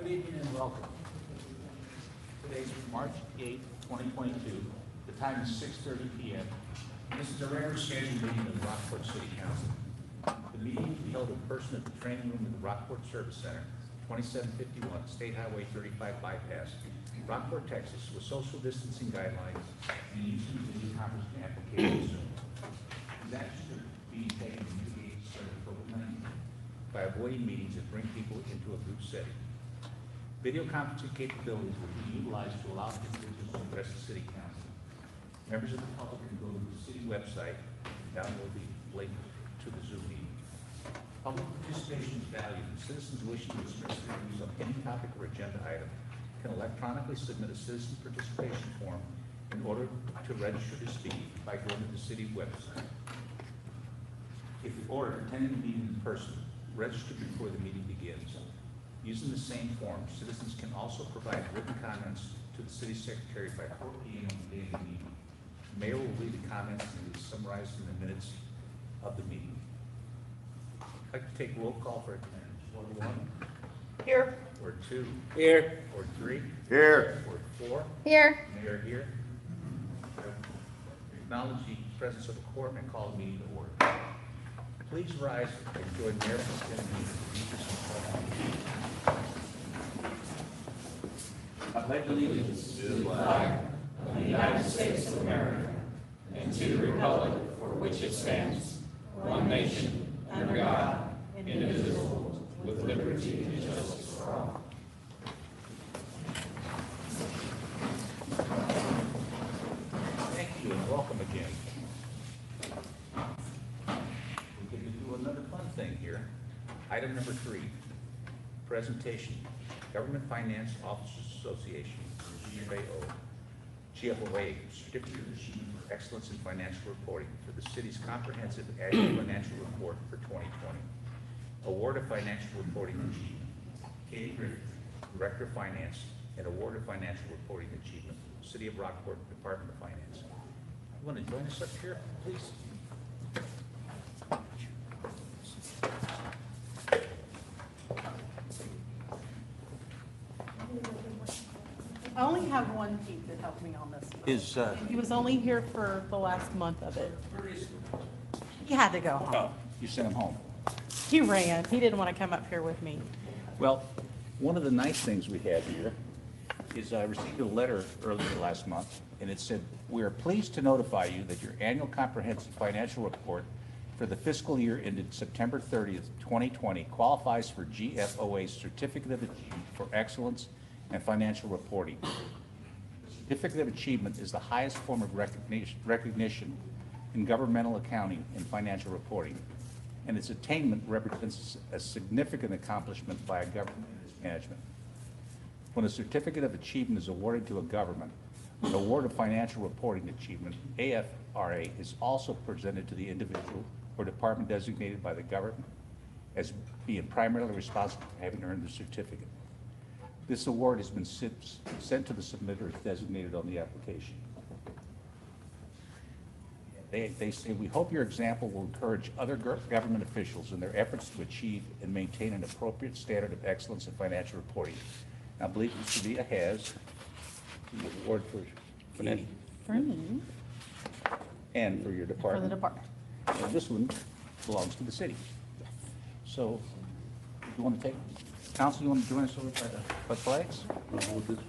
Good evening and welcome. Today is March 8, 2022. The time is 6:30 p.m. This is a regular scheduled meeting of the Rockport City Council. The meeting will be held in person at the training room of the Rockport Service Center, 2751 State Highway 35 Bypass, Rockport, Texas, with social distancing guidelines and using video conferencing applications. These actions are being taken to mitigate the spread of COVID-19 by avoiding meetings that bring people into a group setting. Video conferencing capabilities will be utilized to allow individuals to address the City Council. Members of the public can go to the city website and download the link to the Zoom meeting. Public participation is valued, and citizens wishing to express their views on any topic or agenda item can electronically submit a citizen participation form in order to register to speak by going to the city website. If you order attending the meeting in person, register before the meeting begins. Using the same form, citizens can also provide written comments to the city secretary by 4 p.m. on the day of the meeting. The mayor will read the comments and it is summarized in the minutes of the meeting. I'd like to take roll call for attendance. Ward 1. Here. Ward 2. Here. Ward 3. Here. Ward 4. Here. Mayor here. Acknowledge the presence of a quorum and call the meeting to order. Please rise and join Mayor Pro Tem. I pledge allegiance to the flag of the United States of America and to the republic for which it stands, one nation, under God, indivisible, with liberty and justice for all. Thank you and welcome again. We get to do another fun thing here. Item number 3, presentation, Government Finance Officers Association, GFOA, Certificate of Achievement for Excellence in Financial Reporting for the city's comprehensive annual financial report for 2020. Award of Financial Reporting Achievement. Katie Griffin, Director of Finance, and Award of Financial Reporting Achievement, City of Rockport, Department of Finance. You want to join us up here, please? I only have one Pete that helped me on this one. He was only here for the last month of it. He had to go home. Oh, you sent him home. He ran. He didn't want to come up here with me. Well, one of the nice things we have here is I received a letter earlier last month, and it said, "We are pleased to notify you that your annual comprehensive financial report for the fiscal year ended September 30th, 2020 qualifies for GFOA's Certificate of Achievement for Excellence and Financial Reporting. The Certificate of Achievement is the highest form of recognition in governmental accounting and financial reporting, and its attainment represents a significant accomplishment by a government and its management. When a Certificate of Achievement is awarded to a government, an Award of Financial Reporting Achievement, AFRA, is also presented to the individual or department designated by the government as being primarily responsible for having earned the certificate. This award has been sent to the submitter as designated on the application." They say, "We hope your example will encourage other government officials in their efforts to achieve and maintain an appropriate standard of excellence in financial reporting." Now, I believe this to be a has, the award for Katie. For me. And for your For department. the department. And this one belongs to the city. So, you want to take, council, you want to join us over by the flags? I'll hold this one.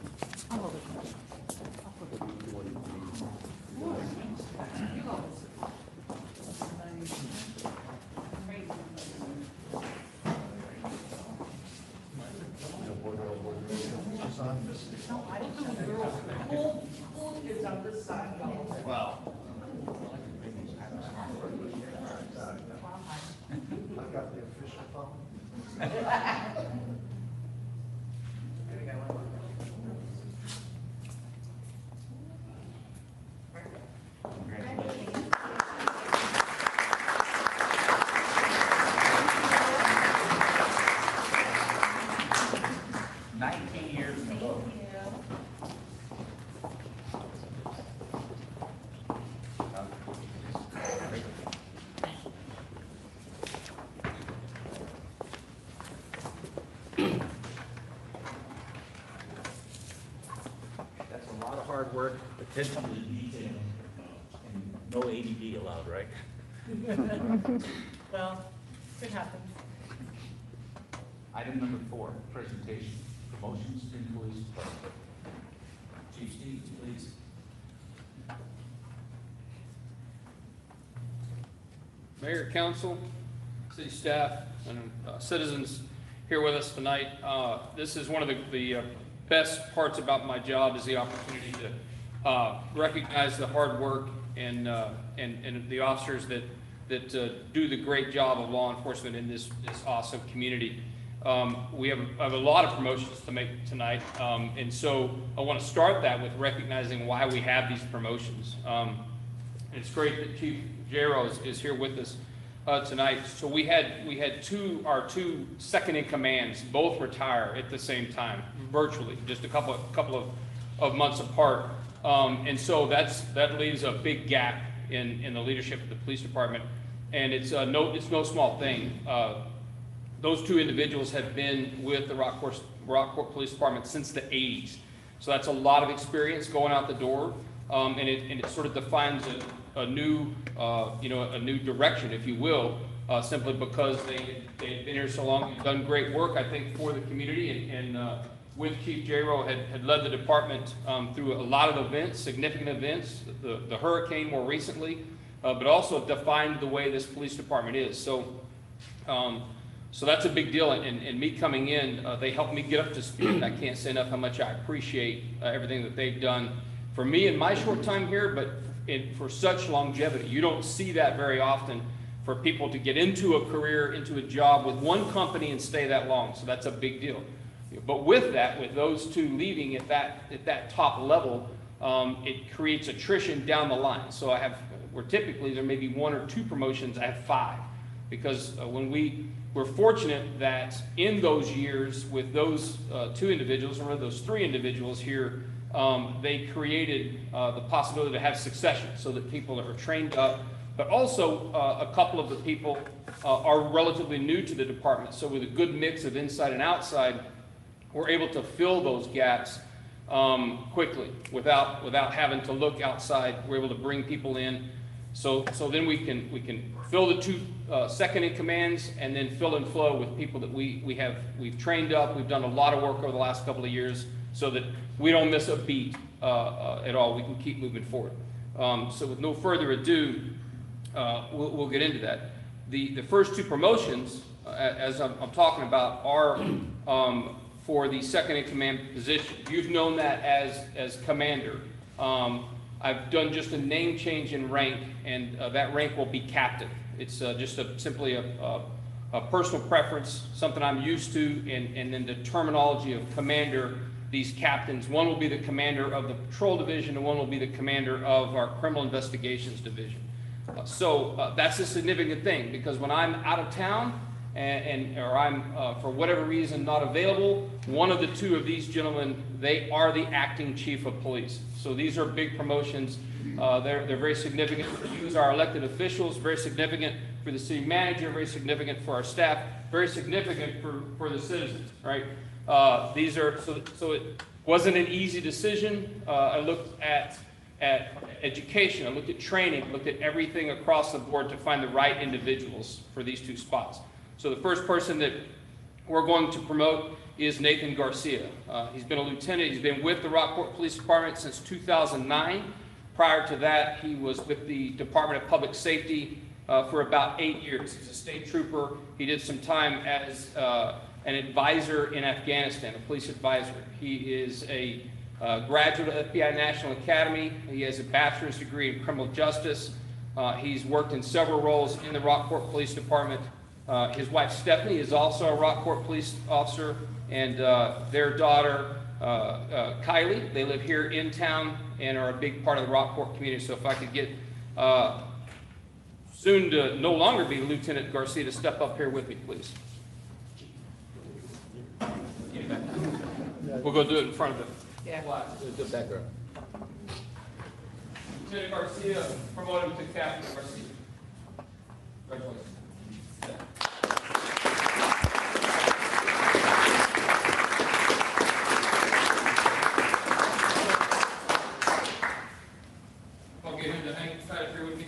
Wow. I got the official phone. Congratulations. 19 years in a row. Attention to detail, and no ADD allowed, right? Well, it happens. Item number 4, presentation, promotions in police department. Chief Stevens, please. Mayor, council, city staff, and citizens here with us tonight. This is one of the best parts about my job is the opportunity to recognize the hard work and the officers that do the great job of law enforcement in this awesome community. We have a lot of promotions to make tonight, and so I want to start that with recognizing why we have these promotions. And it's great that Chief Jero is here with us tonight. So we had our two second in commands both retire at the same time, virtually, just a couple of months apart. And so that leaves a big gap in the leadership of the police department, and it's no small thing. Those two individuals have been with the Rockport Police Department since the 80s. So that's a lot of experience going out the door, and it sort of defines a new direction, if you will, simply because they've been here so long. They've done great work, I think, for the community, and with Chief Jero had led the department through a lot of events, significant events, the hurricane more recently, but also defined the way this police department is. So that's a big deal, and me coming in, they helped me get up to speed. I can't say enough how much I appreciate everything that they've done for me in my short time here, but for such longevity. You don't see that very often, for people to get into a career, into a job with one company and stay that long, so that's a big deal. But with those two leaving at that top level, it creates attrition down the line. So where typically there may be 1 or 2 promotions, I have 5, because when we're fortunate that in those years with those 2 individuals, or those 3 individuals here, they created the possibility to have succession so that people are trained up, but also a couple of the people are relatively new to the department. So with a good mix of inside and outside, we're able to fill those gaps quickly without having to look outside. We're able to bring people in. So then we can fill the 2 second in commands, and then fill and flow with people that we've trained up. We've done a lot of work over the last couple of years so that we don't miss a beat at all. We can keep moving forward. So with no further ado, we'll get into that. The first 2 promotions, as I'm talking about, are for the second in command position. You've known that as commander. I've done just a name change in rank, and that rank will be captain. It's just simply a personal preference, something I'm used to, and then the terminology of commander. These captains, one will be the commander of the patrol division, and one will be the commander of our criminal investigations division. So that's a significant thing, because when I'm out of town or I'm for whatever reason not available, one of the 2 of these gentlemen, they are the acting chief of police. So these are big promotions. They're very significant for you as our elected officials, very significant for the city manager, very significant for our staff, very significant for the citizens, right? These are so it wasn't an easy decision. I looked at education, I looked at training, looked at everything across the board to find the right individuals for these 2 spots. So the first person that we're going to promote is Nathan Garcia. He's been a lieutenant. He's been with the Rockport Police Department since 2009. Prior to that, he was with the Department of Public Safety for about 8 years. He's a state trooper. He did some time as an advisor in Afghanistan, a police advisor. He is a graduate of FBI National Academy. He has a bachelor's degree in criminal justice. He's worked in several roles in the Rockport Police Department. His wife Stephanie is also a Rockport police officer, and their daughter Kylie, they live here in town and are a big part of the Rockport community. So if I could get soon to no longer be Lieutenant Garcia to step up here with me, please. We'll go do it in front of them. Yeah. The background. Lieutenant Garcia, promoted him to Captain Garcia. Congratulations. I'll get him to hang tight up here with me.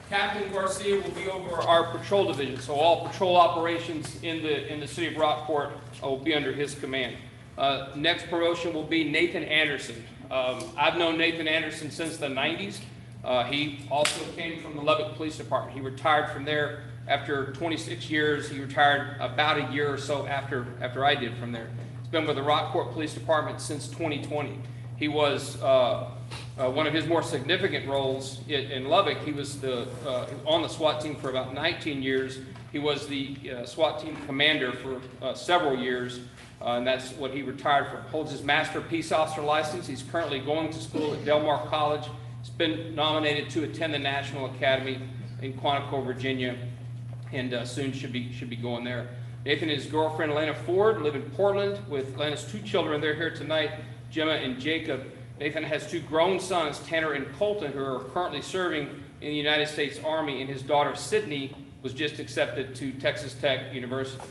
Captain Garcia will be over our patrol division, so all patrol operations in the city of Rockport will be under his command. Next promotion will be Nathan Anderson. I've known Nathan Anderson since the 90s. He also came from the Lubbock Police Department. He retired from there after 26 years. He retired about a year or so after I did from there. He's been with the Rockport Police Department since 2020. He was one of his more significant roles in Lubbock. He was on the SWAT team for about 19 years. He was the SWAT team commander for several years, and that's what he retired from. Holds his Master Peace Officer license. He's currently going to school at Del Mar College. He's been nominated to attend the National Academy in Quantico, Virginia, and soon should be going there. Nathan and his girlfriend, Elena Ford, live in Portland with Elena's 2 children. They're here tonight, Gemma and Jacob. Nathan has 2 grown sons, Tanner and Colton, who are currently serving in the United States Army, and his daughter, Sydney, was just accepted to Texas Tech University.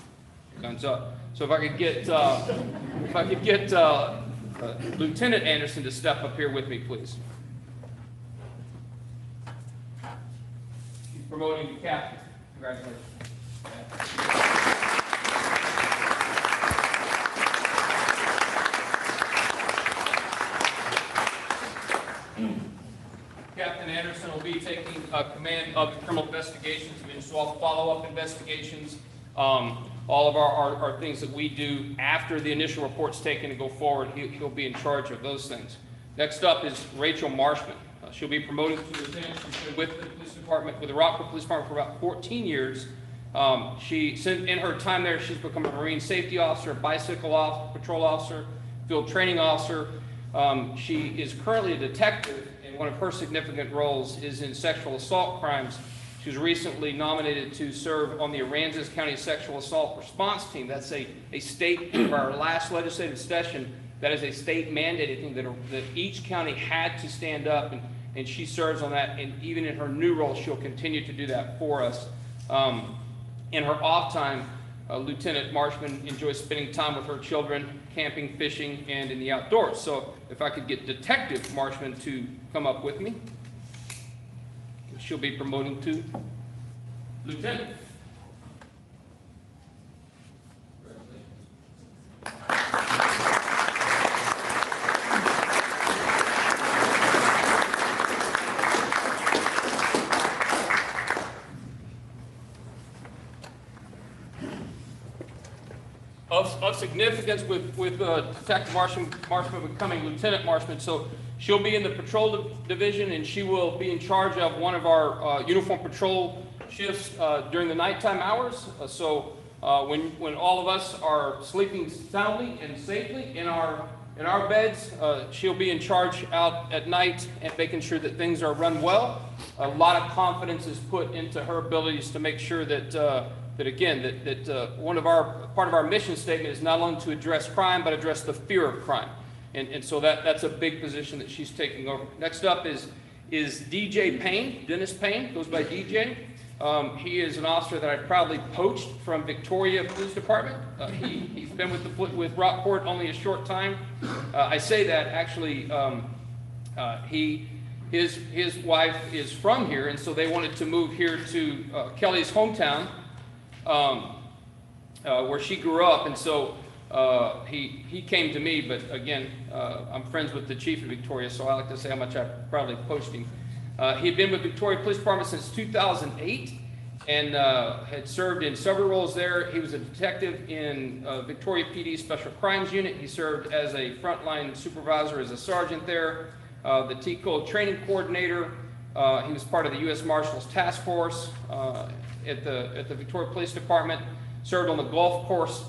Guns up. So if I could get Lieutenant Anderson to step up here with me, please. He's promoting to captain. Congratulations. Captain Anderson will be taking command of the criminal investigations and so all follow-up investigations. All of our things that we do after the initial report's taken to go forward, he'll be in charge of those things. Next up is Rachel Marshman. She'll be promoted to lieutenant. She's been with the police department, with the Rockport Police Department for about 14 years. In her time there, she's become a Marine safety officer, bicycle patrol officer, field training officer. She is currently a detective, and one of her significant roles is in sexual assault crimes. She was recently nominated to serve on the Aransas County Sexual Assault Response Team. That's a state, for our last legislative session, that is a state mandated thing that each county had to stand up, and she serves on that, and even in her new role, she'll continue to do that for us. In her off time, Lieutenant Marshman enjoys spending time with her children, camping, fishing, and in the outdoors. So if I could get Detective Marshman to come up with me. She'll be promoting to lieutenant. Of significance with Detective Marshman becoming Lieutenant Marshman, so she'll be in the patrol division, and she will be in charge of one of our uniform patrol shifts during the nighttime hours. When all of us are sleeping soundly and safely in our beds, she'll be in charge out at night and making sure that things are run well. A lot of confidence is put into her abilities to make sure that part of our mission statement is not only to address crime, but address the fear of crime. And so that's a big position that she's taking over. Next up is DJ Payne, Dennis Payne, goes by DJ. He is an officer that I proudly poached from Victoria Police Department. He's been with Rockport only a short time. I say that actually, his wife is from here, and so they wanted to move here to Kelly's hometown, where she grew up, and so he came to me, but again, I'm friends with the chief of Victoria, so I like to say how much I proudly poached him. He had been with Victoria Police Department since 2008 and had served in several roles there. He was a detective in Victoria PD Special Crimes Unit. He served as a frontline supervisor as a sergeant there, the TCO training coordinator. He was part of the U.S. Marshals Task Force at the Victoria Police Department. Served on the Gulf Coast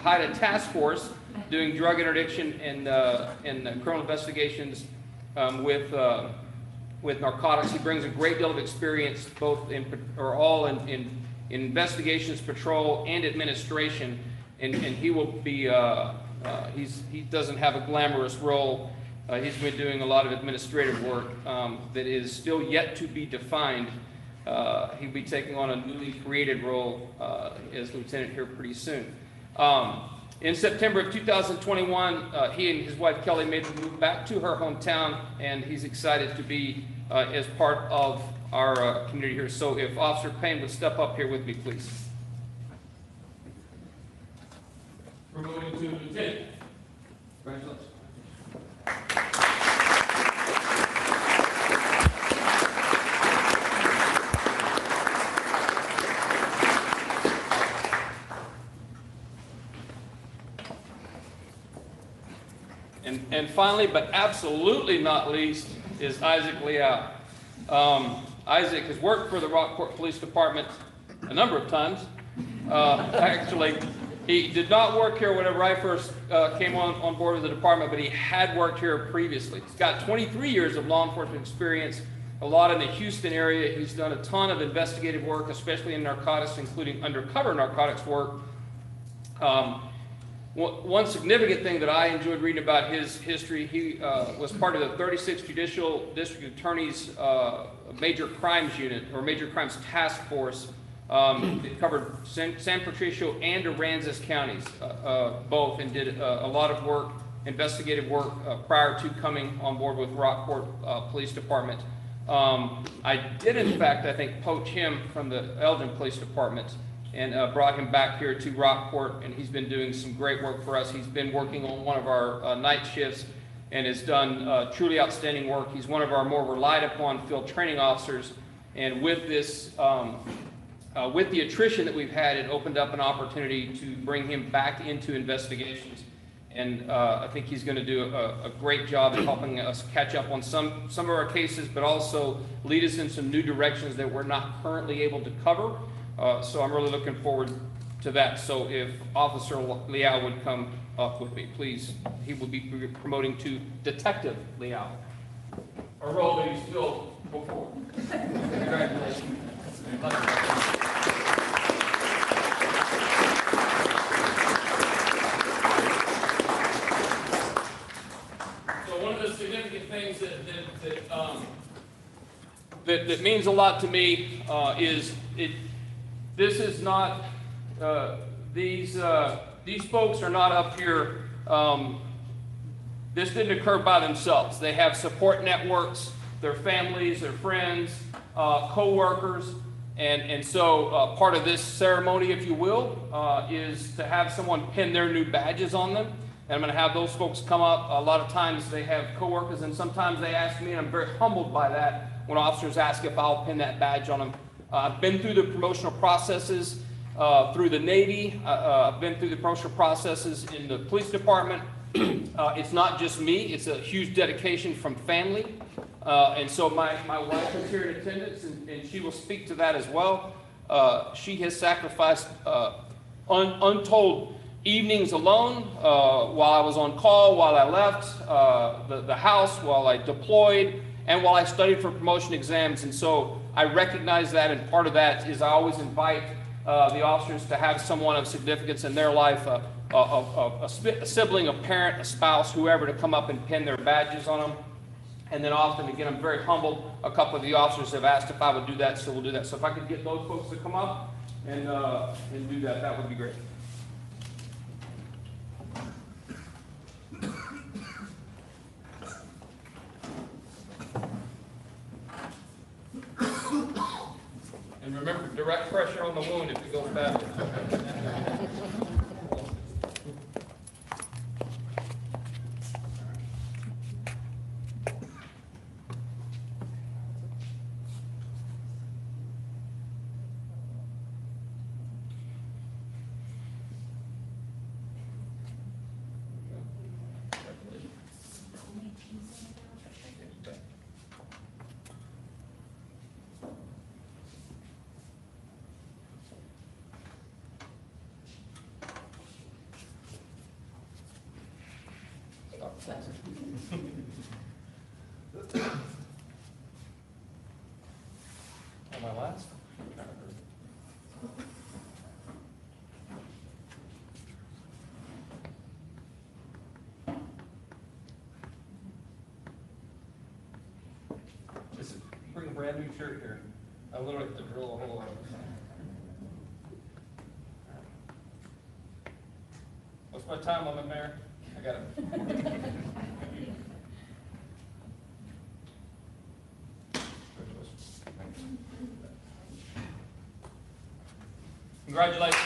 HIDTA Task Force, doing drug interdiction and criminal investigations with narcotics. He brings a great deal of experience, both in investigations, patrol, and administration. And he will be. He doesn't have a glamorous role. He's been doing a lot of administrative work that is still yet to be defined. He'll be taking on a newly created role as lieutenant here pretty soon. In September of 2021, he and his wife Kelly made the move back to her hometown, and he's excited to be as part of our community here. So if Officer Payne would step up here with me, please. We're moving to Lieutenant. Congratulations. And finally, but absolutely not least, is Isaac Liao. Isaac has worked for the Rockport Police Department a number of times. Actually, he did not work here whenever I first came on board with the department, but he had worked here previously. He's got 23 years of law enforcement experience, a lot in the Houston area. He's done a ton of investigative work, especially in narcotics, including undercover narcotics work. One significant thing that I enjoyed reading about his history, he was part of the 36th Judicial District Attorney's Major Crimes Unit, or Major Crimes Task Force. It covered San Patricio and Aransas counties, both, and did a lot of work, investigative work, prior to coming on board with Rockport Police Department. I did, in fact, I think, poach him from the Elgin Police Department and brought him back here to Rockport, and he's been doing some great work for us. He's been working on one of our night shifts and has done truly outstanding work. He's one of our more relied upon field training officers, and with this, with the attrition that we've had, it opened up an opportunity to bring him back into investigations. And I think he's going to do a great job in helping us catch up on some of our cases, but also lead us in some new directions that we're not currently able to cover. So I'm really looking forward to that. So if Officer Liao would come up with me, please. He will be promoting to Detective Liao, a role that he's filled before. Congratulations. So one of the significant things that means a lot to me is this is not, these folks are not up here, this didn't occur by themselves. They have support networks, their families, their friends, co-workers, and so part of this ceremony, if you will, is to have someone pin their new badges on them. And I'm going to have those folks come up. A lot of times they have co-workers, and sometimes they ask me, and I'm very humbled by that, when officers ask if I'll pin that badge on them. I've been through the promotional processes through the Navy. I've been through the promotional processes in the police department. It's not just me. It's a huge dedication from family. And so my wife is here in attendance, and she will speak to that as well. She has sacrificed untold evenings alone while I was on call, while I left the house, while I deployed, and while I studied for promotion exams. And so I recognize that, and part of that is I always invite the officers to have someone of significance in their life, a sibling, a parent, a spouse, whoever, to come up and pin their badges on them. And then often, again, I'm very humbled. A couple of the officers have asked if I would do that, so we'll do that. So if I could get those folks to come up and do that, that would be great. And remember, direct pressure on the wound if it goes bad. On my last? Just bring a brand new shirt here. I literally have to drill a hole in it. What's my my time limit, Mayor. I got it. Congratulations.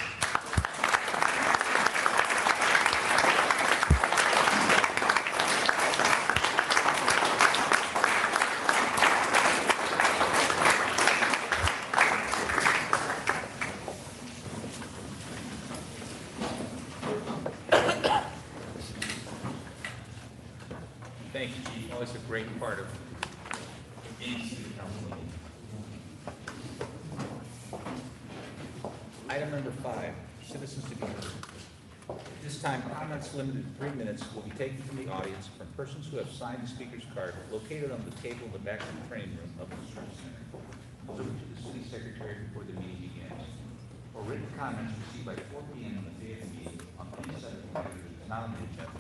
Thank you, Chief. Always a great part of any city council meeting. Item number 5, citizens to be heard. At this time, comments limited to 3 minutes will be taken from the audience from persons who have signed the speaker's card located on the table in the back of the training room of the Concho Center. Delivered to the city secretary before the meeting begins. Or written comments received by 4 p.m. on the day of the meeting on any subject matter that is not on the agenda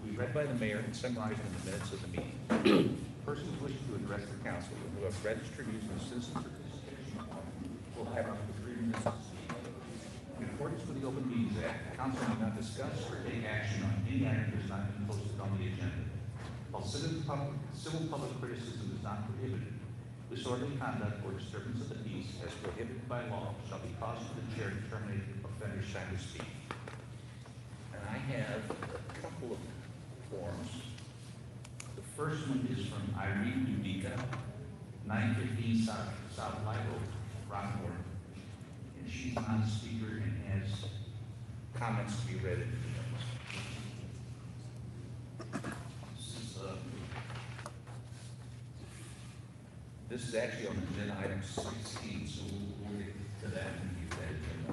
will be read by the mayor and summarized in the minutes of the meeting. Persons wishing to address the council and who have registered using the citizen participation form will have up to 3 minutes to speak. In accordance with the Open Meetings Act, the council may not discuss or take action on any item that has not been posted on the agenda. While civil public criticism is not prohibited, disorderly conduct or disturbance of the peace as prohibited by law shall be caused for the chair to terminate offender's time to speak. And I have a couple of forms. The first one is from Irene Dubicka, 915 South Live Oak, Rockport. And she's not a speaker and has comments to be read in the minutes. This is actually on agenda item 16, so we'll get to that and keep that agenda.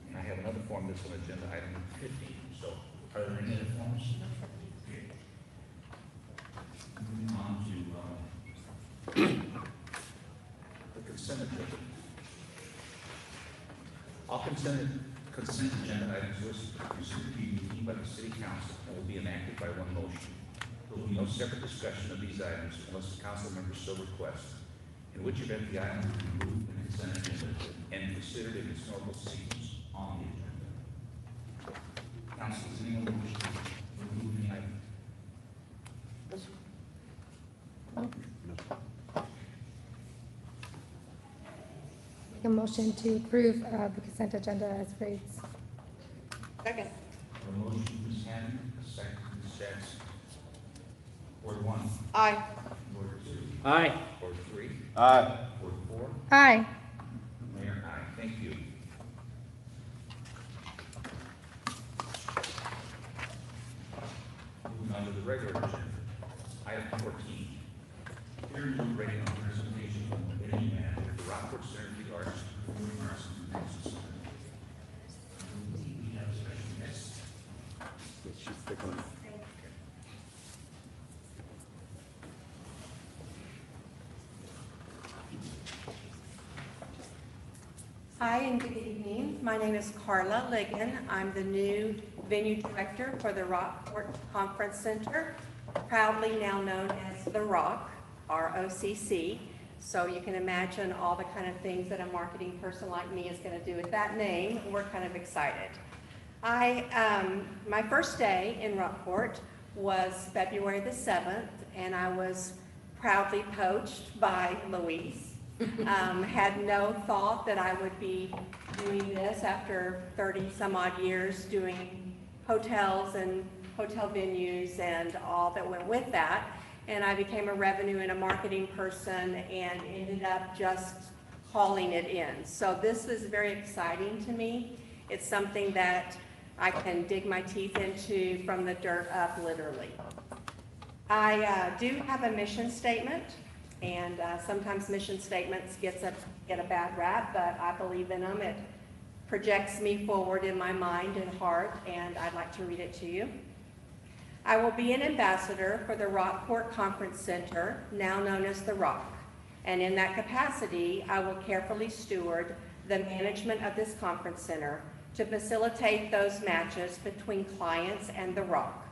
And I have another form that's on agenda item 15. So, are there any other forms? Okay. Moving on to the consent agenda. All consent agenda items listed are considered to be routine by the city council and will be enacted by one motion. There will be no separate discussion of these items unless the council member so requests, in which event the item will be removed from the consent agenda and considered in its normal sequence on the agenda. Council, does anyone wish to remove any item? Make a motion to approve the consent agenda as reads. Second. A motion from Ms. Hammond, a second from Ms. Jackson. Ward 1. Aye. Ward 2. Aye. Ward 3. Aye. Ward 4. Aye. Mayor, aye. Thank you. Moving on to the regular agenda. Item 14. Hearing and reading on the presentation from the committee manager of the Rockport Center for the Arts, Performing Arts and Convention Center. We have a special guest. Hi and good evening. My name is Carla Ligon. I'm the new venue director for the Rockport Conference Center, proudly now known as The Rock, ROCC. So you can imagine all the kind of things that a marketing person like me is going to do with that name. We're kind of excited. My first day in Rockport was February the 7th, and I was proudly poached by Louise. Had no thought that I would be doing this after 30 some odd years doing hotels and hotel venues and all that went with that. And I became a revenue and a marketing person and ended up just hauling it in. So this is very exciting to me. It's something that I can dig my teeth into from the dirt up, literally. I do have a mission statement. And sometimes mission statements get a bad rap, but I believe in them. It projects me forward in my mind and heart, and I'd like to read it to you. I will be an ambassador for the Rockport Conference Center, now known as The Rock. And in that capacity, I will carefully steward the management of this conference center to facilitate those matches between clients and The Rock,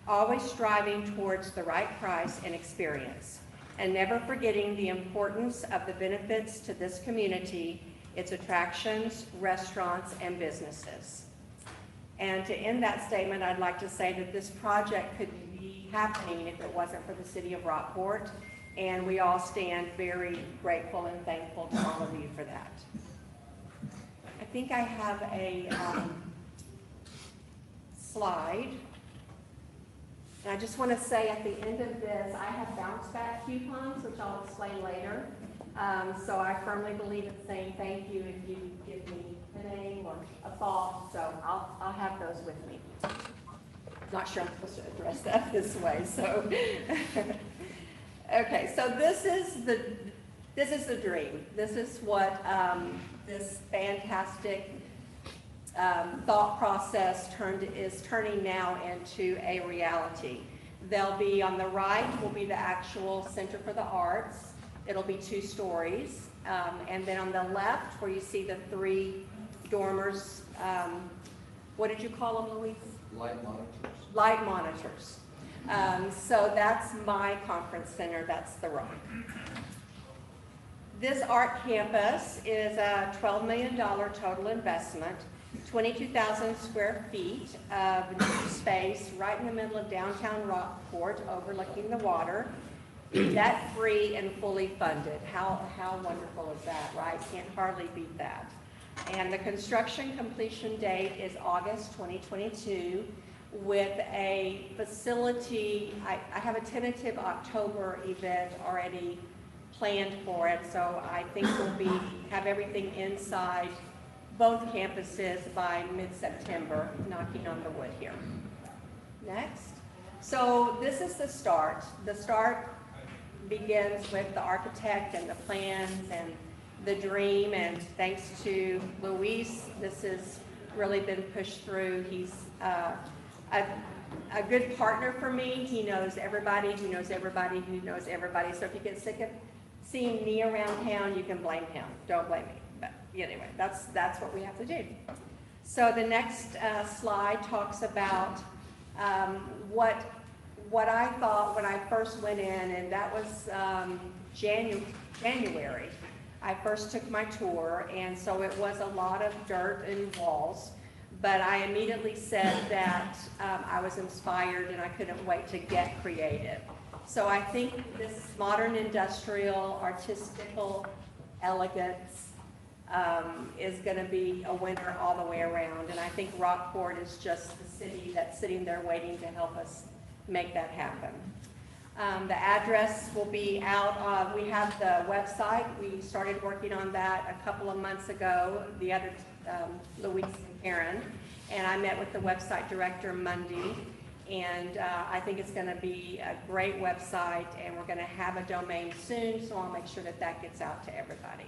always striving towards the right price and experience, and never forgetting the importance of the benefits to this community its attractions, restaurants, and businesses. And to end that statement, I'd like to say that this project could be happening if it wasn't for the city of Rockport, and we all stand very grateful and thankful to all of you for that. I think I have a slide. And I just want to say at the end of this, I have bounce back coupons, which I'll explain later. So I firmly believe in saying thank you if you give me a name or a thought, so I'll have those with me. Not sure I'm supposed to address that this way, so. Okay, so this is the dream. This is what this fantastic thought process is turning now into a reality. They'll be on the right will be the actual Center for the Arts. It'll be 2 stories. And then on the left, where you see the 3 dormers, what did you call them, Louise? Light monitors. Light monitors. So that's my conference center, that's the Rock. This art campus is a $12 million total investment, 22,000 square feet of new space right in the middle of downtown Rockport, overlooking the water, debt-free and fully funded. How wonderful is that, right? Can't hardly beat that. And the construction completion date is August 2022 with a facility, I have a tentative October event already planned for it, so I think we'll have everything inside both campuses by mid-September, knocking on the wood here. Next. So this is the start. The start begins with the architect and the plans and the dream, and thanks to Luis, this has really been pushed through. He's a good partner for me. He knows everybody who knows everybody who knows everybody. So if you get sick of seeing me around town, you can blame him. Don't blame me. But anyway, that's what we have to do. So the next slide talks about what I thought when I first went in, and that was January. I first took my tour, and so it was a lot of dirt and walls. But I immediately said that I was inspired and I couldn't wait to get creative. So I think this modern industrial, artistical elegance is going to be a winner all the way around. And I think Rockport is just the city that's sitting there waiting to help us make that happen. The address will be out. We have the website. We started working on that a couple of months ago, the other Louise and Karen, and I met with the website director Monday, and I think it's going to be a great website, and we're going to have a domain soon, so I'll make sure that that gets out to everybody.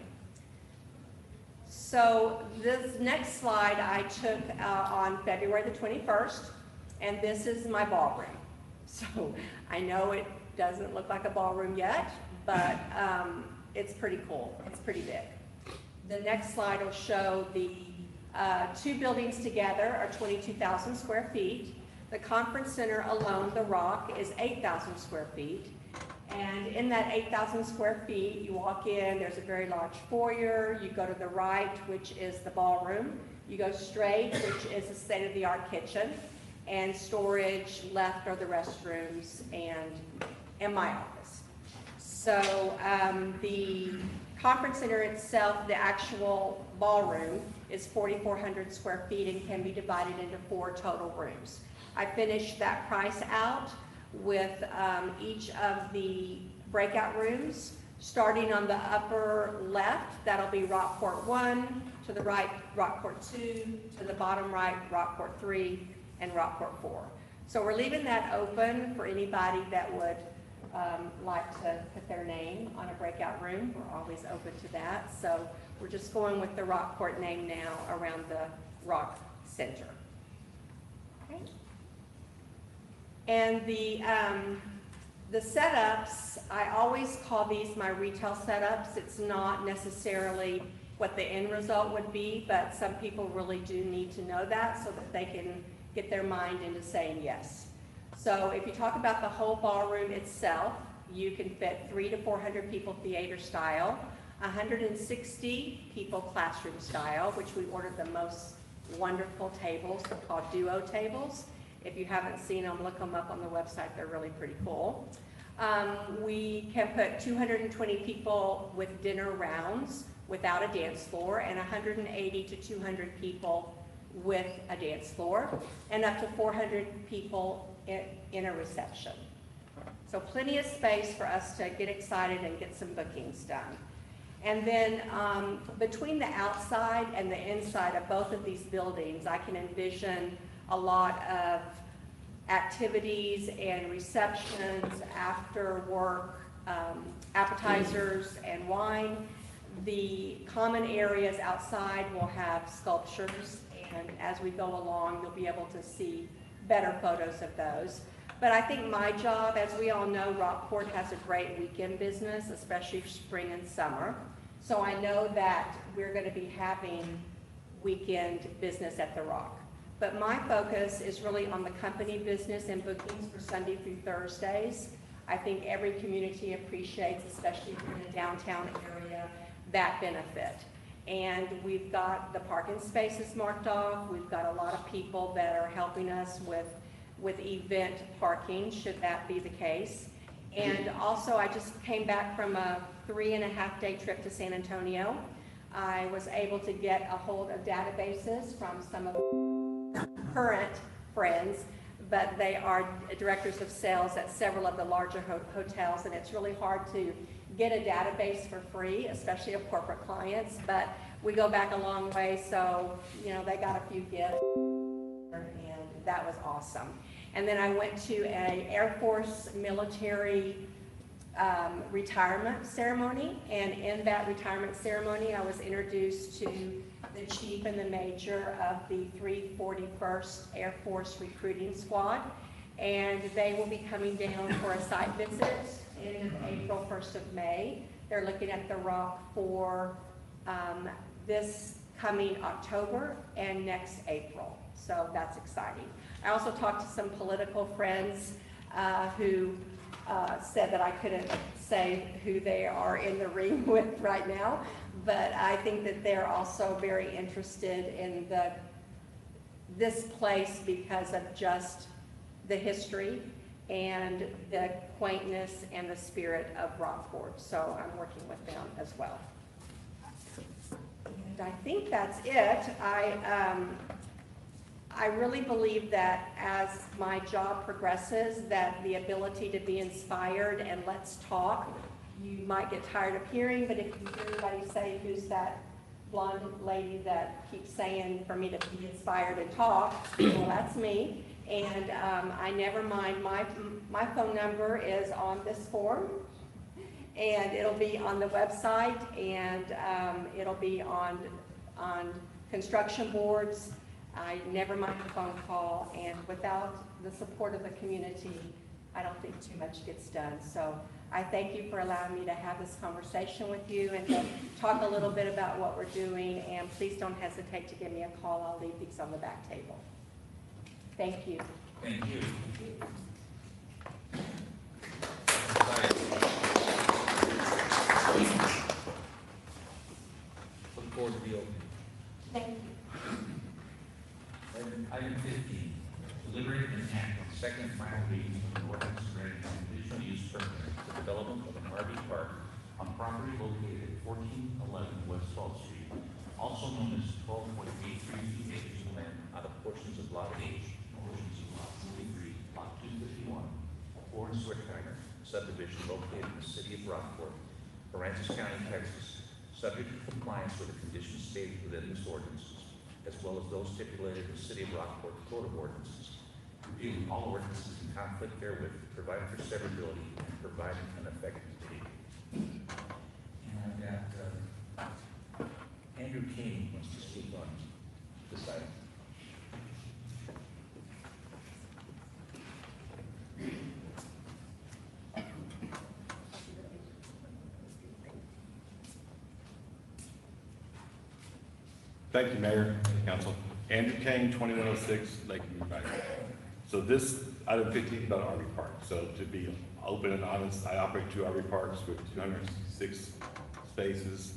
So this next slide I took on February the 21st, and this is my ballroom. So I know it doesn't look like a ballroom yet, but it's pretty cool. It's pretty big. The next slide will show the 2 buildings together are 22,000 square feet. The conference center alone, the Rock, is 8,000 square feet. And in that 8,000 square feet, you walk in, there's a very large foyer. You go to the right, which is the ballroom. You go straight, which is a state-of-the-art kitchen. And storage left are the restrooms and my office. So the conference center itself, the actual ballroom, is 4,400 square feet and can be divided into 4 total rooms. I finished that price out with each of the breakout rooms. Starting on the upper left, that'll be Rockport 1, to the right, Rockport 2, to the bottom right, Rockport 3, and Rockport 4. So we're leaving that open for anybody that would like to put their name on a breakout room. We're always open to that. So we're just going with the Rockport name now around the Rock Center. Okay. And the setups, I always call these my retail setups. It's not necessarily what the end result would be, but some people really do need to know that so that they can get their mind into saying yes. So if you talk about the whole ballroom itself, you can fit 300 to 400 people theater style. 160 people classroom style, which we ordered the most wonderful tables. They're called duo tables. If you haven't seen them, look them up on the website. They're really pretty cool. We can put 220 people with dinner rounds without a dance floor, and 180 to 200 people with a dance floor, and up to 400 people in a reception. So plenty of space for us to get excited and get some bookings done. And then between the outside and the inside of both of these buildings, I can envision a lot of activities and receptions, after work, appetizers and wine. The common areas outside will have sculptures, and as we go along, you'll be able to see better photos of those. But I think my job, as we all know, Rockport has a great weekend business, especially spring and summer. So I know that we're going to be having weekend business at the Rock. But my focus is really on the company business and bookings for Sunday through Thursdays. I think every community appreciates, especially in the downtown area, that benefit. And we've got the parking spaces marked off. We've got a lot of people that are helping us with event parking, should that be the case. And also, I just came back from a 3.5-day trip to San Antonio. I was able to get a hold of databases from some of current friends, but they are directors of sales at several of the larger hotels, and it's really hard to get a database for free, especially of corporate clients, but we go back a long way, so, you know, they got a few gifts, and that was awesome. And then I went to an Air Force military retirement ceremony, and in that retirement ceremony, I was introduced to the chief and the major of the 341st Air Force Recruiting Squad, and they will be coming down for a site visit in April, 1st of May. They're looking at the Rock for this coming October and next April, so that's exciting. I also talked to some political friends who said that I couldn't say who they are in the ring with right now, but I think that they're also very interested in this place because of just the history and the quaintness and the spirit of Rockport. So I'm working with them as well. And I think that's it. I really believe that as my job progresses, that the ability to be inspired and let's talk, you might get tired of hearing, but if you hear anybody say, who's that blonde lady that keeps saying for me to be inspired and talk, well, that's me. And I never mind, my phone number is on this form, and it'll be on the website, and it'll be on construction boards. I never mind a phone call, and without the support of the community, I don't think too much gets done. So I thank you for allowing me to have this conversation with you and to talk a little bit about what we're doing, and please don't hesitate to give me a call. I'll leave these on the back table. Thank you. Thank you. Look forward to the opening. Thank you. Item 15, deliberate and act on second and final reading of the ordinance granting conditional use permit for development of an RV park on property located at 1411 West 12th Street, also known as 12.832 acres of land out of portions of Lot H, portions of Lot 43, Lot 251, Florence Wertheimer subdivision located in the city of Rockport, Aransas County, Texas, subject to compliance with the conditions stated within this ordinance, as well as those stipulated in the City of Rockport Code of Ordinances, repealing all ordinances in conflict therewith, providing for severability, and providing an effective date. And I've got Andrew Kane wants to speak on this item. Thank you, Mayor, Council. Andrew Kane, 2106 Lakeview Drive. So this item 15 is about RV park. So to be open and honest, I operate 2 RV parks with 206 spaces,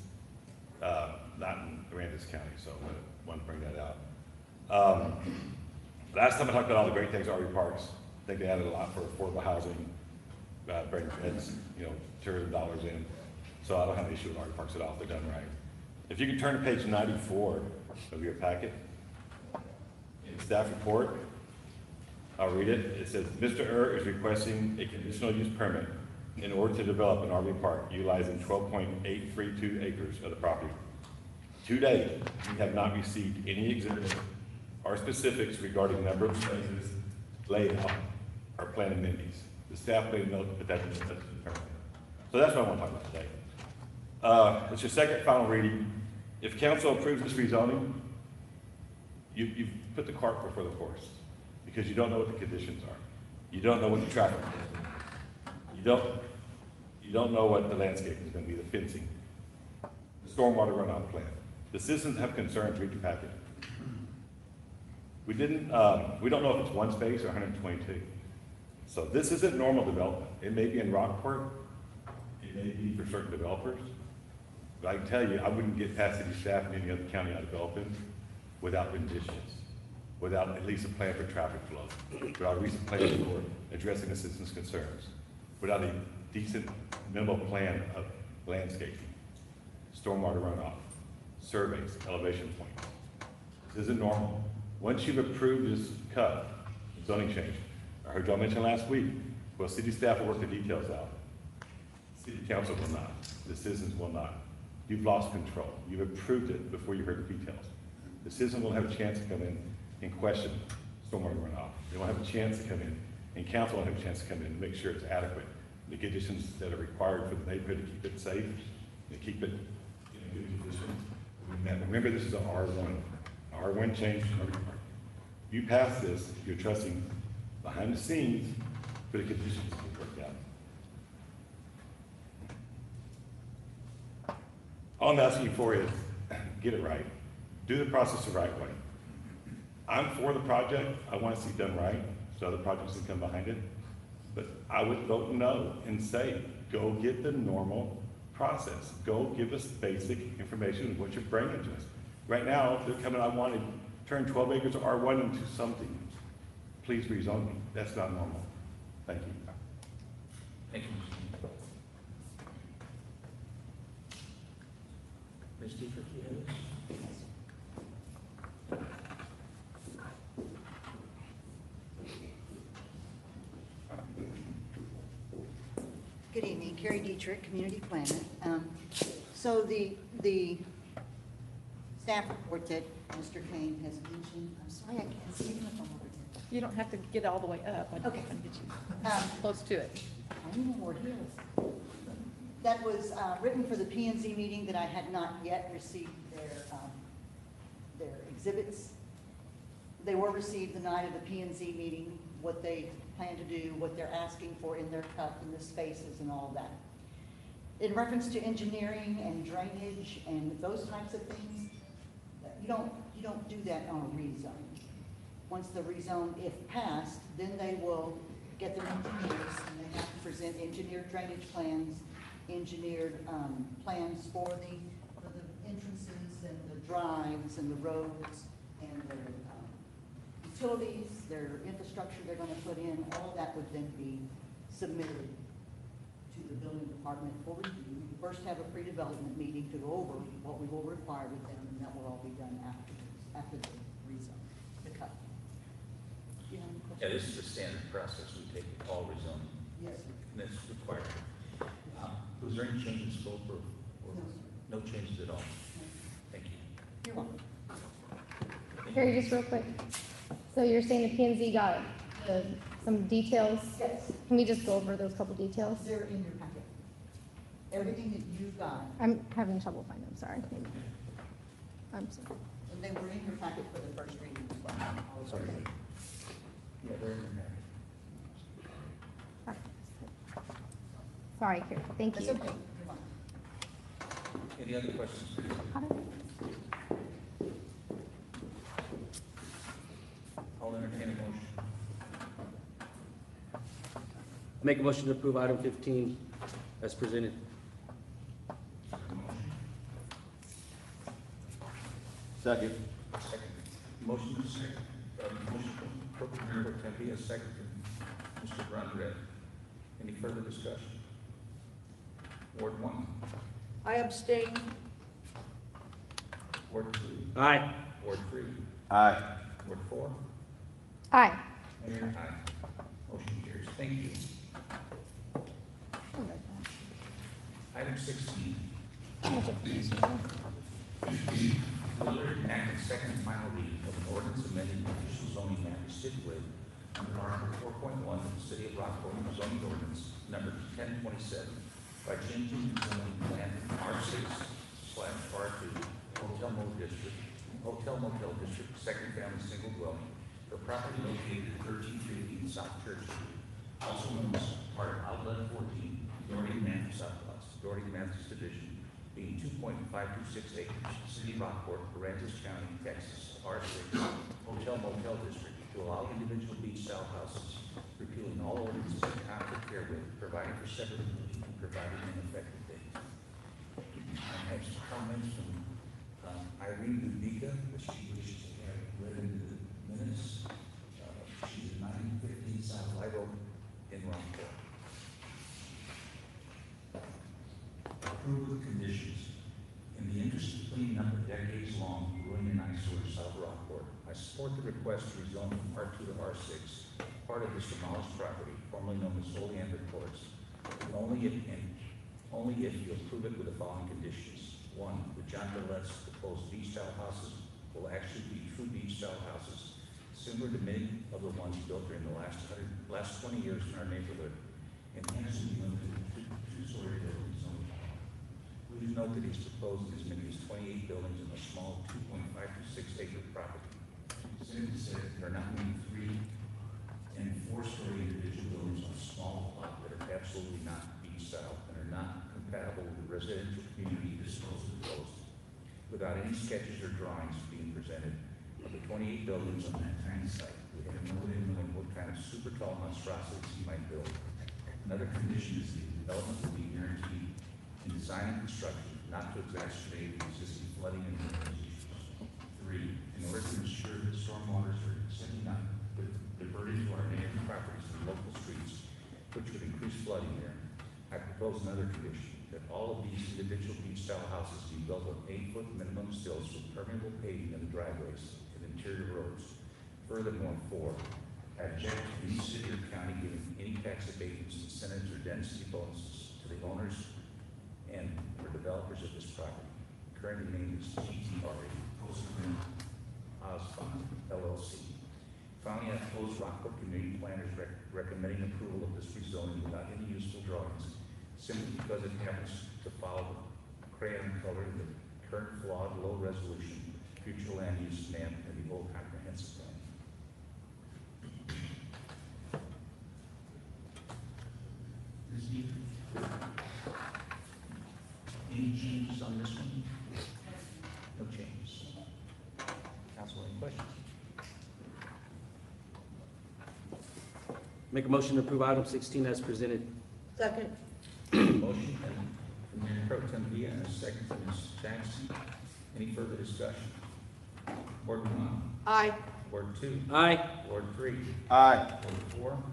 not in Aransas County, so I want to bring that out. Last time I talked about all the great things RV parks, I think they added a lot for affordable housing, bring beds, tourism dollars in. So I don't have an issue with RV parks at all if they're done right. If you can turn to page 94 of your packet, in the staff report, I'll read it. It says, Mr. is requesting a conditional use permit in order to develop an RV park utilizing 12.832 acres of the property. To date, we have not received any exhibits or specifics regarding number of spaces, layout, or plan amenities. The staff made note that that is the permit. So that's what I want to talk about today. It's your second final reading. If council approves this rezoning, you've put the cart before the horse because you don't know what the conditions are. You don't know what the traffic is. You don't know what the landscape is going to be, the fencing, the stormwater runoff plan. The citizens have concerns. Read your packet. We don't know if it's one space or 122. So this isn't normal development. It may be in Rockport. It may be for certain developers. But I can tell you, I wouldn't get past city staff in any other county I develop in without renditions, without at least a plan for traffic flow, without a recent plan for addressing the citizens' concerns, without a decent minimal plan of landscaping, stormwater runoff, surveys, elevation points. This isn't normal. Once you've approved this cut, zoning change, I heard y'all mention last week, well, city staff will work the details out. City council will not. The citizens will not. You've lost control. You've approved it before you heard the details. The citizen will have a chance to come in and question stormwater runoff. They will have a chance to come in, and council will have a chance to come in and make sure it's adequate. The conditions that are required for the neighborhood to keep it safe, and keep it in a good condition. Remember, this is an R1. R1 change. You pass this, you're trusting behind the scenes for the conditions to be worked out. All I'm asking you for is get it right. Do the process the right way. I'm for the project. I want to see it done right so other projects can come behind it. But I would vote no and say, go get the normal process. Go give us basic information of what you're bringing to us. Right now, they're coming, I want to turn 12 acres of R1 into something. Please rezone me. That's not normal. Thank you. Thank you. Ms. Dubicka, you have this? Good evening, Carrie Dietrich, Community Planner. So the staff report that Mr. Kane has mentioned, I'm sorry I can't see him if I'm over there. You don't have to get all the way up. I just Okay. want to get you close to it. I don't know where he is. That was written for the P&Z meeting that I had not yet received their exhibits. They were received the night of the P&Z meeting, what they plan to do, what they're asking for in their cut, and the spaces and all that. In reference to engineering and drainage and those types of things, you don't do that on a rezone. Once the rezone, if passed, then they will get their engineers and they have to present engineered drainage plans, engineered plans for the entrances and the drives and the roads and their utilities, their infrastructure they're going to put in. All of that would then be submitted to the building department for review. We first have a pre-development meeting to go over what we will require with them, and that will all be done after the rezone, the cut. You have any questions? Yeah, this is the standard process we take all rezoning. Yes, sir. And that's required. Was there any change in scope or no changes at all? Thank you. You're welcome. Carrie, just real quick. So you're saying the P&Z got some details? Yes. Can we just go over those couple details? They're in your packet. Everything that you got, I'm having trouble finding them, sorry. I'm sorry. and they were in your packet for the first reading as well. Sorry. Yeah, they're in there. Sorry, Carrie, thank That's you. okay. You're welcome. Any other questions? How did- I'll entertain a motion. Make a motion to approve item 15 as presented. Motion Second. Second. Motion is second. Motion for Mayor Pro Tem, a second from Mr. Brundred. Any further discussion? Ward 1. I abstain. Ward 2. Aye. Ward 3. Aye. Ward 4. Aye. Mayor, aye. Motion carries. Thank you. Item 16. Delivered and acted second and final reading of an ordinance amending the official zoning map stipulated under Article 4.1 of the City of Rockport zoning ordinance number 1027 by changing the zoning plan from R6/R2 Hotel Motel District, second family single dwelling for property located at 1350 South Church Street, also known as part of Outlet 14, Doherty Mathis Southwest, Doherty Mathis Division, being 2.526 acres, City of Rockport, Aransas County, Texas, R6 Hotel Motel District, to allow individual beach-style houses, repealing all ordinances in conflict herewith, providing for severability, and providing an effective date. I have some comments from Irene Dubicka, which she wishes to have read into the minutes. She's at 915 South Live Oak in Rockport. Approved with conditions. In the interest of cleaning up a decades-long ruin and eyesore of South Rockport, I support the request to rezone from R2 to R6, part of this demolished property, formerly known as Holy Amber Courts, only if you approve it with the following conditions. 1, the John Gillette's proposed beach-style houses will actually be true beach-style houses, similar to many of the ones built during the last 20 years in our neighborhood, and hence will be limited to two-story buildings only. Please note that he's proposing as many as 28 buildings in a small 2.526 acre property. Simply said, there are not many 3- and 4-story individual buildings on a small lot that are absolutely not beach-style and are not compatible with the residential community disposed of close. Without any sketches or drawings being presented of the 28 buildings on that tiny site, we have no way of knowing what kind of super tall monstrosities he might build. Another condition is the development will be guaranteed in design and construction, not to exacerbate the existing flooding and drainage issues. 3, in order to ensure that stormwaters are simply not diverted to our neighboring properties and local streets, which would increase flooding there, I propose another condition, that all of these individual beach-style houses be built on 8-foot minimum stilts with permeable paving in the driveways and interior roads. Furthermore, 4, I object to any city or county giving any tax abatements, incentives, or density bonuses to the owners and for developers of this property. Currently named as GTRA, Coastal Osbon, LLC. Finally, I oppose Rockport Community Planners recommending approval of this rezoning without any useful drawings, simply because it happens to follow the crayon color in the current flawed, low-resolution future land use map and the old comprehensive plan. Any changes on this one? No changes. Council, any questions? Make a motion to approve item 16 as presented. Second. Motion from Mayor Pro Tem Villa and a second from Ms. Jackson. Any further discussion? Ward 1. Aye. Ward 2. Aye. Ward 3. Aye. Ward 4.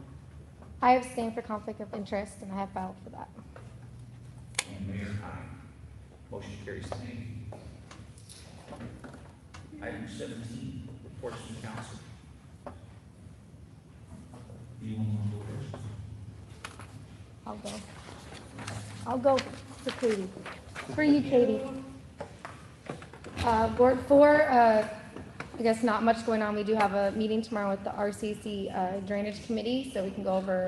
I abstain for conflict of interest, and I have filed for that. And Mayor, aye. Motion carries. Thank you. Item 17, reports from council. Do you want to go first? I'll go for Katie. For you, Katie. Ward 4, I guess not much going on. We do have a meeting tomorrow with the RCC Drainage Committee, so we can go over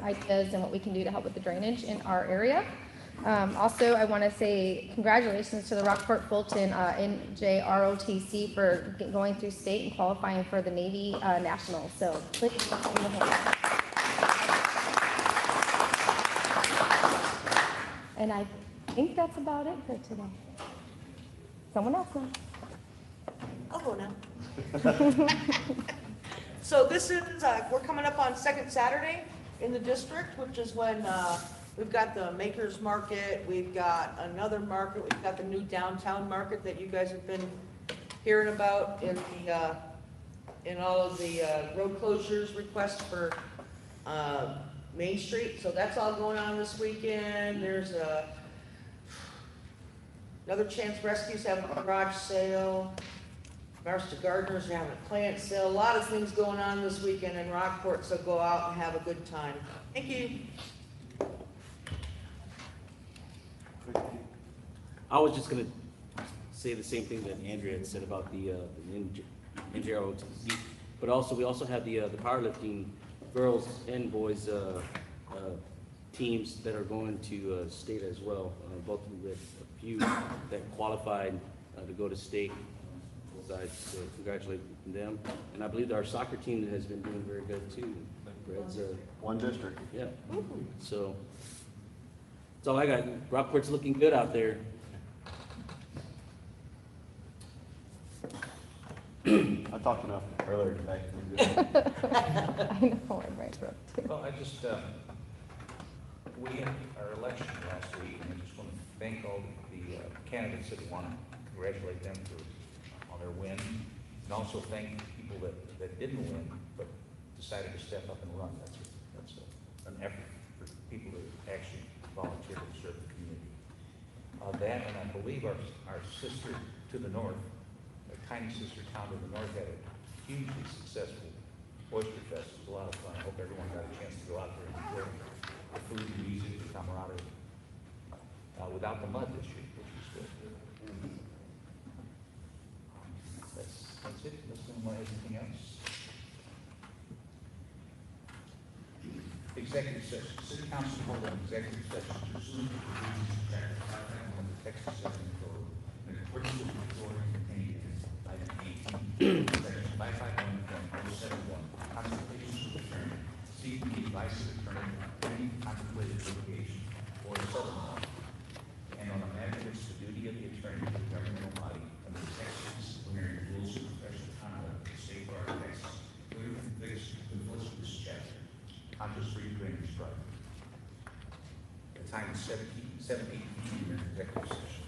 ideas and what we can do to help with the drainage in our area. Also, I want to say congratulations to the Rockport Fulton NJROTC for going through state and qualifying for the Navy Nationals. So please give them a hand. And I think that's about it for today. Someone else now. I'll go now. So this is, we're coming up on second Saturday in the district, which is when we've got the Makers Market, we've got another market, we've got the new downtown market that you guys have been hearing about in all of the road closures requests for Main Street. So that's all going on this weekend. There's another Chance Rescue's having a garage sale. Master Gardeners are having a plant sale. A lot of things going on this weekend in Rockport, so go out and have a good time. Thank you. I was just gonna say the same thing that Andrea had said about the NJROTC, but also, we also have the powerlifting girls and boys teams that are going to state as well. Both with a few that qualified to go to state. So I congratulate them, and I believe our soccer team has been doing very good too. Red's, One district. yeah, so that's all I got. Rockport's looking good out there. I talked enough earlier today. I'm good. I know, I'm right, too. Well, I just, we had our election last week, and I just want to thank all the candidates that won, congratulate them on their win, and also thank people that didn't win, but decided to step up and run. That's an effort for people to actually volunteer to serve the community. That, and I believe our sister to the north, a tiny sister town to the north, had a hugely successful oyster fest. It was a lot of fun. I hope everyone got a chance to go out there and enjoy the food, the music, the camaraderie, without the mud this year, which is good. That's it. Unless anyone has anything else. Executive session. City Council hold an executive session pursuant to the provisions of Chapter 591 of the Texas Zoning Code in accordance with the authority contained in Item 18, Section 551.071, consultations with attorney, seeking the advice of attorney on any contemplated litigation or settlement, and on a matter which the duty of the attorney to the governmental body under the Texas disciplinary rules of professional conduct of the state bar of Texas clearly conflicts with this chapter. Concho Street Drainage Project. The time is 7:18 in executive session.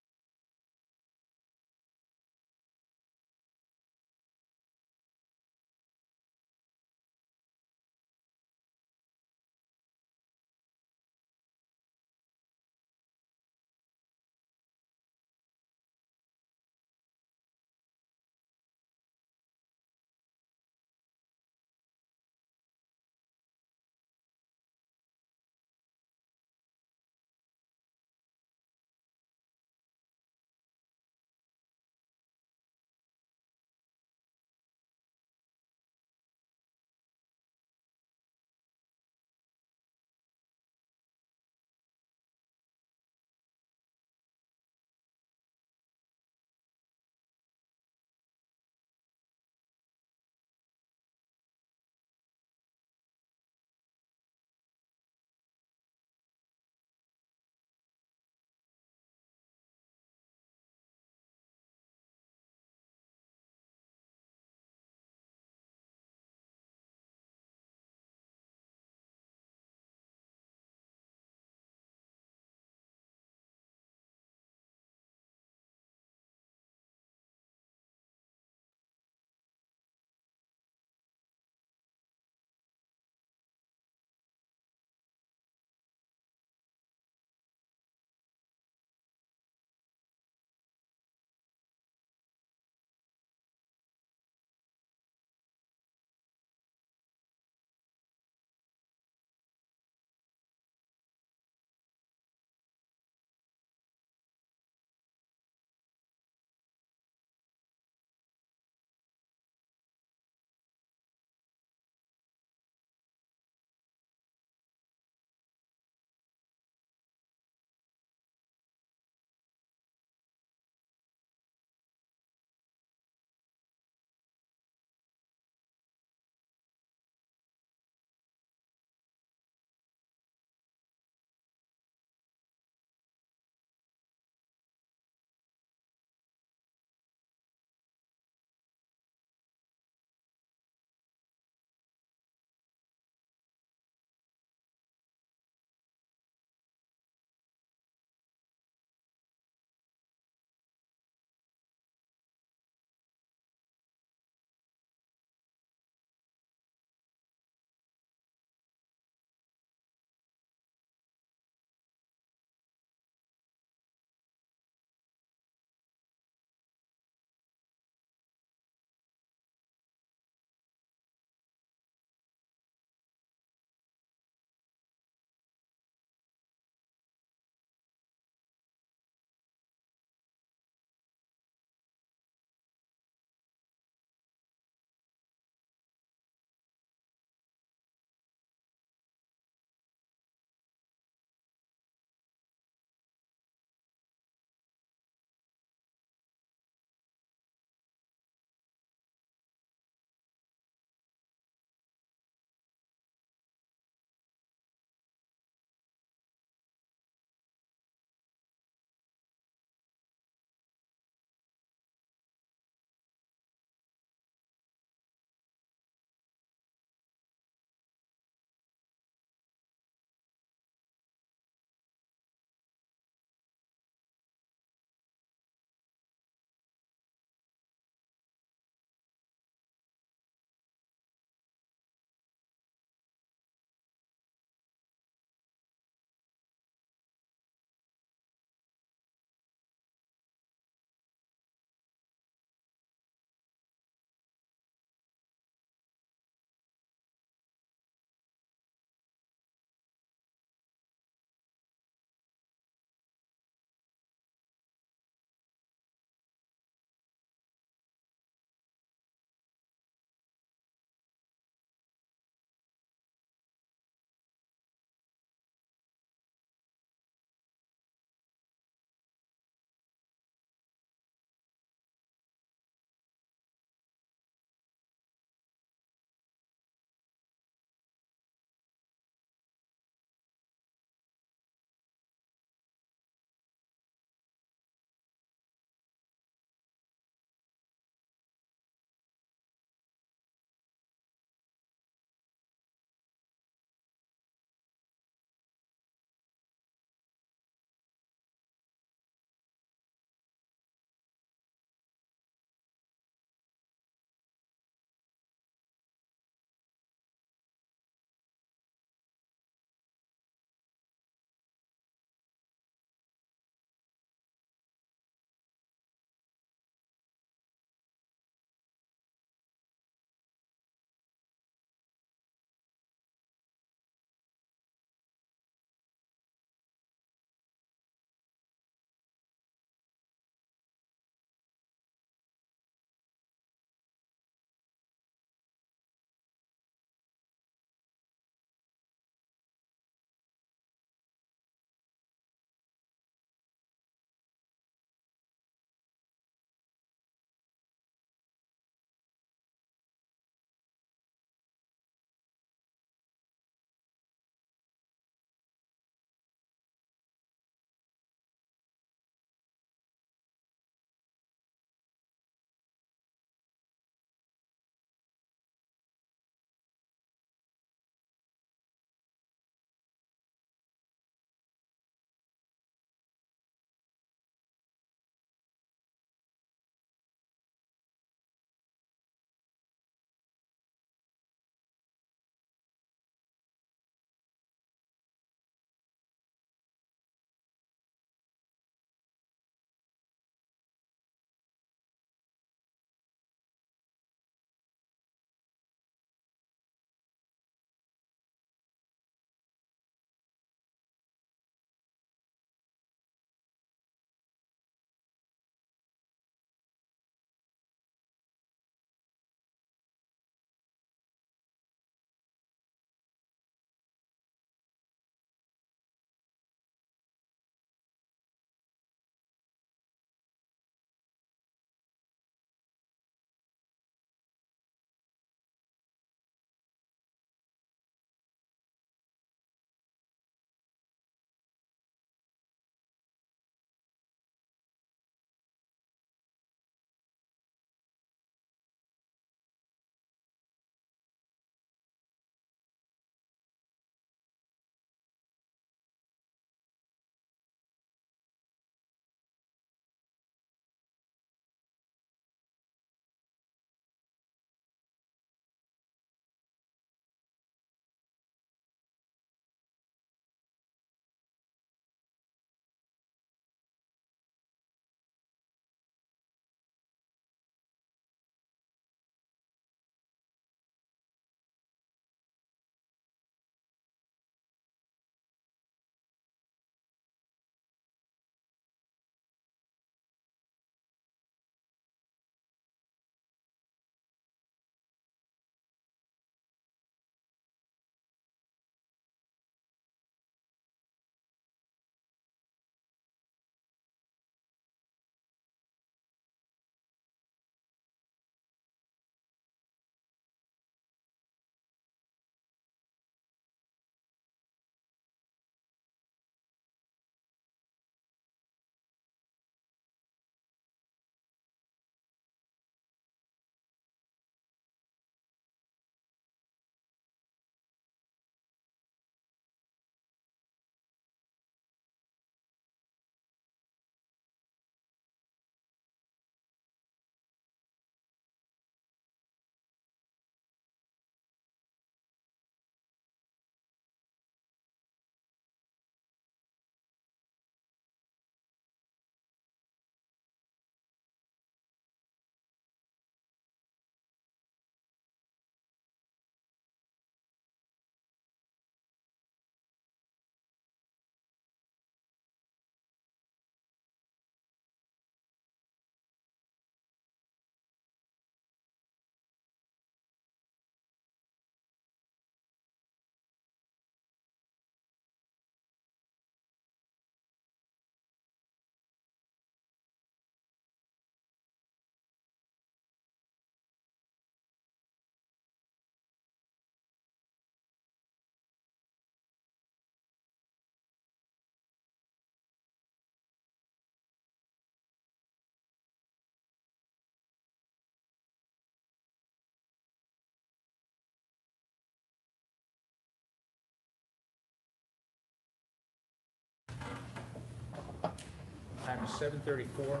Time is 7:34.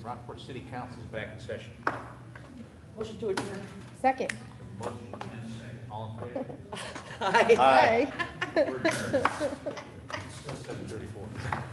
Rockport City Council is back in session. Motion to adjourn. Second. Motion and second. All in favor? Aye. Aye. We're adjourned. Still 7:34.